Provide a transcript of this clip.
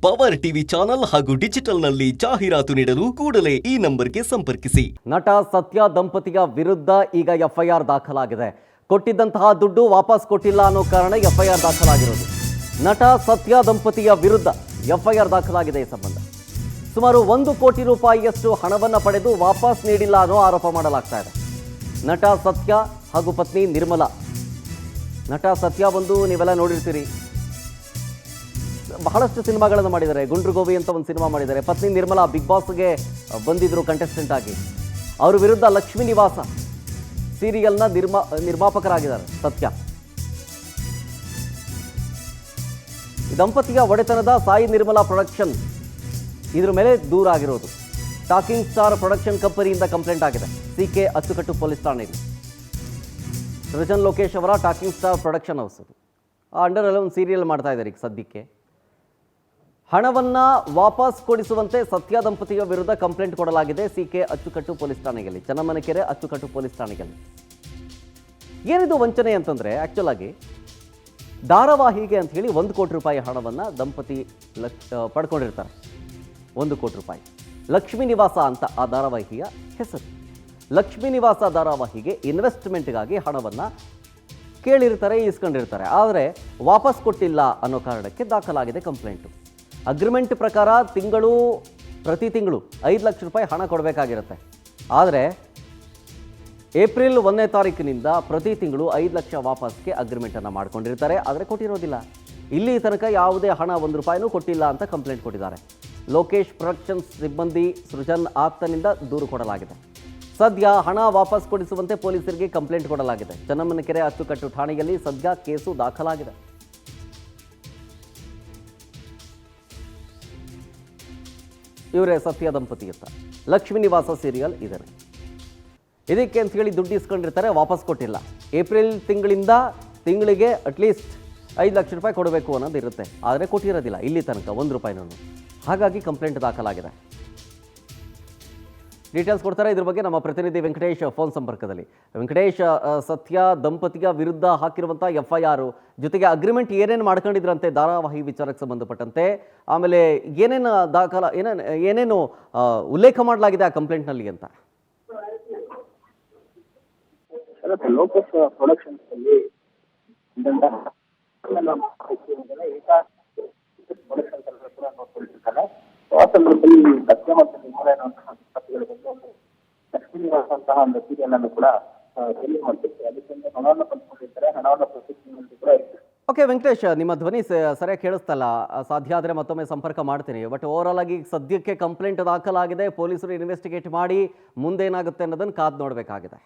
Power TV channel ಹಾಗೂ ಡಿಜಿಟಲ್ನಲ್ಲಿ ಜಾಹೀರಾತು ನೀಡಲು ಕೂಡಲೇ ಈ ನಂಬರ್ಗೆ ಸಂಪರ್ಕಿಸಿ. ನಟ ಸತ್ಯ ದಂಪತಿಯ ವಿರುದ್ಧ ಈಗ ಎಫ್ಐಆರ್ ದಾಖಲಾಗಿದೆ. ಕೊಟ್ಟಿದ್ದಂತಹ ದುಡ್ಡು ವಾಪಸ್ ಕೊಟ್ಟಿಲ್ಲ ಅನ್ನೋ ಕಾರಣ ಎಫ್ಐಆರ್ ದಾಖಲಾಗಿರೋದು. ನಟ ಸತ್ಯ ದಂಪತಿಯ ವಿರುದ್ಧ ಎಫ್ಐಆರ್ ದಾಖಲಾಗಿದೆ. ಈ ಸಂಬಂಧ ಸುಮಾರು 1 ಕೋಟಿ ರೂಪಾಯಿಯಷ್ಟು ಹಣವನ್ನು ಪಡೆದು ವಾಪಸ್ ನೀಡಿಲ್ಲ ಅನ್ನೋ ಆರೋಪ ಮಾಡಲಾಗ್ತಾ ಇದೆ. ನಟ ಸತ್ಯ ಹಾಗೂ ಪತ್ನಿ ನಿರ್ಮಲಾ. ನಟ ಸತ್ಯ ಬಂದು ನೀವೆಲ್ಲ ನೋಡಿರ್ತೀರಿ, ಬಹಳಷ್ಟು ಸಿನಿಮಾಗಳನ್ನು ಮಾಡಿದ್ದಾರೆ. ಗುಂಡ್ರು ಗೋವಿ ಅಂತ ಒಂದು ಸಿನಿಮಾ ಮಾಡಿದ್ದಾರೆ. ಪತ್ನಿ ನಿರ್ಮಲಾ ಬಿಗ್ ಬಾಸ್ಗೆ ಬಂದಿದ್ರು ಕಂಟೆಸ್ಟೆಂಟ್ ಆಗಿ. ಅವ್ರ ವಿರುದ್ಧ ಲಕ್ಷ್ಮೀ ನಿವಾಸ ಸೀರಿಯಲ್ನ ನಿರ್ಮಾಪಕರಾಗಿದ್ದಾರೆ ಸತ್ಯ. ಈ ದಂಪತಿಯ ಒಡೆತನದ ಸಾಯಿ ನಿರ್ಮಲಾ ಪ್ರೊಡಕ್ಷನ್ ಇದ್ರ ಮೇಲೆ ದೂರ ಆಗಿರೋದು. ಟಾಕಿಂಗ್ ಸ್ಟಾರ್ ಪ್ರೊಡಕ್ಷನ್ ಕಂಪನಿಯಿಂದ ಕಂಪ್ಲೇಂಟ್ ಆಗಿದೆ ಸಿಕೆ ಅಚ್ಚುಕಟ್ಟು ಪೊಲೀಸ್ ಠಾಣೆಯಲ್ಲಿ. ಸೃಜನ್ ಲೋಕೇಶ್ ಅವರ ಟಾಕಿಂಗ್ ಸ್ಟಾರ್ ಪ್ರೊಡಕ್ಷನ್ ಹೌಸ್ ಅದು. ಆ ಅಂಡರಲ್ಲಿ ಒಂದು ಸೀರಿಯಲ್ ಮಾಡ್ತಾ ಇದ್ದಾರೆ ಈಗ ಸದ್ಯಕ್ಕೆ. ಹಣವನ್ನು ವಾಪಸ್ ಕೊಡಿಸುವಂತೆ ಸತ್ಯ ದಂಪತಿಯ ವಿರುದ್ಧ ಕಂಪ್ಲೇಂಟ್ ಕೊಡಲಾಗಿದೆ ಸಿಕೆ ಅಚ್ಚುಕಟ್ಟು ಪೊಲೀಸ್ ಠಾಣೆಯಲ್ಲಿ, ಚನ್ನಮನೆಕೆರೆ ಅಚ್ಚುಕಟ್ಟು ಪೊಲೀಸ್ ಠಾಣೆಯಲ್ಲಿ. ಏನಿದು ವಂಚನೆ ಅಂತಂದರೆ ಆ್ಯಕ್ಚುಲ್ ಆಗಿ ಧಾರಾವಾಹಿಗೆ ಅಂತ ಹೇಳಿ 1 ಕೋಟಿ ರೂಪಾಯಿ ಹಣವನ್ನು ದಂಪತಿ ಪಡ್ಕೊಂಡಿರ್ತಾರೆ. 1 ಕೋಟಿ ರೂಪಾಯಿ. ಲಕ್ಷ್ಮೀ ನಿವಾಸ ಅಂತ ಆ ಧಾರಾವಾಹಿಯ ಹೆಸರು. ಲಕ್ಷ್ಮೀ ನಿವಾಸ ಧಾರಾವಾಹಿಗೆ ಇನ್ವೆಸ್ಟ್ಮೆಂಟ್ಗಾಗಿ ಹಣವನ್ನು ಕೇಳಿರ್ತಾರೆ, ಇಸ್ಕೊಂಡಿರ್ತಾರೆ. ಆದರೆ ವಾಪಸ್ ಕೊಟ್ಟಿಲ್ಲ ಅನ್ನೋ ಕಾರಣಕ್ಕೆ ದಾಖಲಾಗಿದೆ ಕಂಪ್ಲೇಂಟು. ಅಗ್ರಿಮೆಂಟ್ ಪ್ರಕಾರ ಪ್ರತಿ ತಿಂಗಳು 5 ಲಕ್ಷ ರೂಪಾಯಿ ಹಣ ಕೊಡಬೇಕಾಗಿರುತ್ತೆ. ಆದರೆ ಏಪ್ರಿಲ್ 1ನೇ ತಾರೀಕಿನಿಂದ ಪ್ರತಿ ತಿಂಗಳು 5 ಲಕ್ಷ ವಾಪಸ್ಗೆ ಅಗ್ರಿಮೆಂಟನ್ನು ಮಾಡ್ಕೊಂಡಿರ್ತಾರೆ. ಆದರೆ ಕೊಟ್ಟಿರೋದಿಲ್ಲ. ಇಲ್ಲಿ ತನಕ ಯಾವುದೇ ಹಣ 1 ರೂಪಾಯಿನೂ ಕೊಟ್ಟಿಲ್ಲ ಅಂತ ಕಂಪ್ಲೇಂಟ್ ಕೊಟ್ಟಿದ್ದಾರೆ. ಲೋಕೇಶ್ ಪ್ರೊಡಕ್ಷನ್ಸ್ ಸಿಬ್ಬಂದಿ ಸೃಜನ್ ಆಪ್ತನಿಂದ ದೂರು ಕೊಡಲಾಗಿದೆ. ಸದ್ಯ ಹಣ ವಾಪಸ್ ಕೊಡಿಸುವಂತೆ ಪೊಲೀಸರಿಗೆ ಕಂಪ್ಲೇಂಟ್ ಕೊಡಲಾಗಿದೆ. ಚನ್ನಮನೆಕೆರೆ ಅಚ್ಚುಕಟ್ಟು ಠಾಣೆಯಲ್ಲಿ ಸದ್ಯ ಕೇಸು ದಾಖಲಾಗಿದೆ. ಇವರೇ ಸತ್ಯ ದಂಪತಿ ಅಂತ. ಲಕ್ಷ್ಮೀ ನಿವಾಸ ಸೀರಿಯಲ್ ಇದೆ. ಇದಕ್ಕೆ ಅಂತ ಹೇಳಿ ದುಡ್ಡು ಇಸ್ಕೊಂಡಿರ್ತಾರೆ, ವಾಪಸ್ ಕೊಟ್ಟಿಲ್ಲ. ಏಪ್ರಿಲ್ ತಿಂಗಳಿಂದ ತಿಂಗಳಿಗೆ ಅಟ್ಲೀಸ್ಟ್ 5 ಲಕ್ಷ ರೂಪಾಯಿ ಕೊಡಬೇಕು ಅನ್ನೋದು ಇರುತ್ತೆ. ಆದರೆ ಕೊಟ್ಟಿರೋದಿಲ್ಲ ಇಲ್ಲಿ ತನಕ 1 ರೂಪಾಯಿನೂ. ಹಾಗಾಗಿ ಕಂಪ್ಲೇಂಟ್ ದಾಖಲಾಗಿದೆ. ಡೀಟೇಲ್ಸ್ ಕೊಡ್ತಾರೆ ಇದ್ರ ಬಗ್ಗೆ ನಮ್ಮ ಪ್ರತಿನಿಧಿ ವೆಂಕಟೇಶ್ ಫೋನ್ ಸಂಪರ್ಕದಲ್ಲಿ. ವೆಂಕಟೇಶ್, ಸತ್ಯ ದಂಪತಿಯ ವಿರುದ್ಧ ಹಾಕಿರುವಂಥ ಎಫ್ಐಆರ್ ಜೊತೆಗೆ ಅಗ್ರಿಮೆಂಟ್ ಏನೇನು ಮಾಡ್ಕೊಂಡಿದ್ರಂತೆ ಧಾರಾವಾಹಿ ವಿಚಾರಕ್ಕೆ ಸಂಬಂಧಪಟ್ಟಂತೆ, ಆಮೇಲೆ ಏನೇನು ಏನೇನು ಉಲ್ಲೇಖ ಮಾಡಲಾಗಿದೆ ಆ ಕಂಪ್ಲೇಂಟ್ನಲ್ಲಿ ಅಂತ. ಲೋಕೇಶ್ ಪ್ರೊಡಕ್ಷನ್ಸ್ ಅಲ್ಲಿ ಕೂಡ ನೋಡ್ಕೊಳ್ತಿರ್ತಾರೆ. ಆ ಸಂದರ್ಭದಲ್ಲಿ ಸತ್ಯ ಮತ್ತು ನಿರ್ಮಲಾ ಲಕ್ಷ್ಮೀ ನಿವಾಸ ಅಂತಹ ಒಂದು ಸೀರಿಯಲ್ ಅನ್ನು ಕೂಡ ರಿಲೀಸ್ ಮಾಡ್ತಿರ್ತಾರೆ. ಅದಕ್ಕೆ ಹಣವನ್ನು ಪಡ್ಕೊಂಡಿರ್ತಾರೆ. ಹಣವನ್ನು ಪ್ರೊಸೆಸಿಂಗ್ ಕೂಡ ಇರ್ತಾರೆ. ಓಕೆ ವೆಂಕಟೇಶ್, ನಿಮ್ಮ ಧ್ವನಿ ಸರಿಯಾಗಿ ಕೇಳಿಸ್ತಲ್ಲ. ಸಾಧ್ಯ ಆದರೆ ಮತ್ತೊಮ್ಮೆ ಸಂಪರ್ಕ ಮಾಡ್ತೀನಿ. ಬಟ್ ಓವರಾಲ್ ಆಗಿ ಸದ್ಯಕ್ಕೆ ಕಂಪ್ಲೇಂಟ್ ದಾಖಲಾಗಿದೆ. ಪೊಲೀಸರು ಇನ್ವೆಸ್ಟಿಗೇಟ್ ಮಾಡಿ ಮುಂದೇನಾಗುತ್ತೆ ಅನ್ನೋದನ್ನು ಕಾದು ನೋಡಬೇಕಾಗಿದೆ.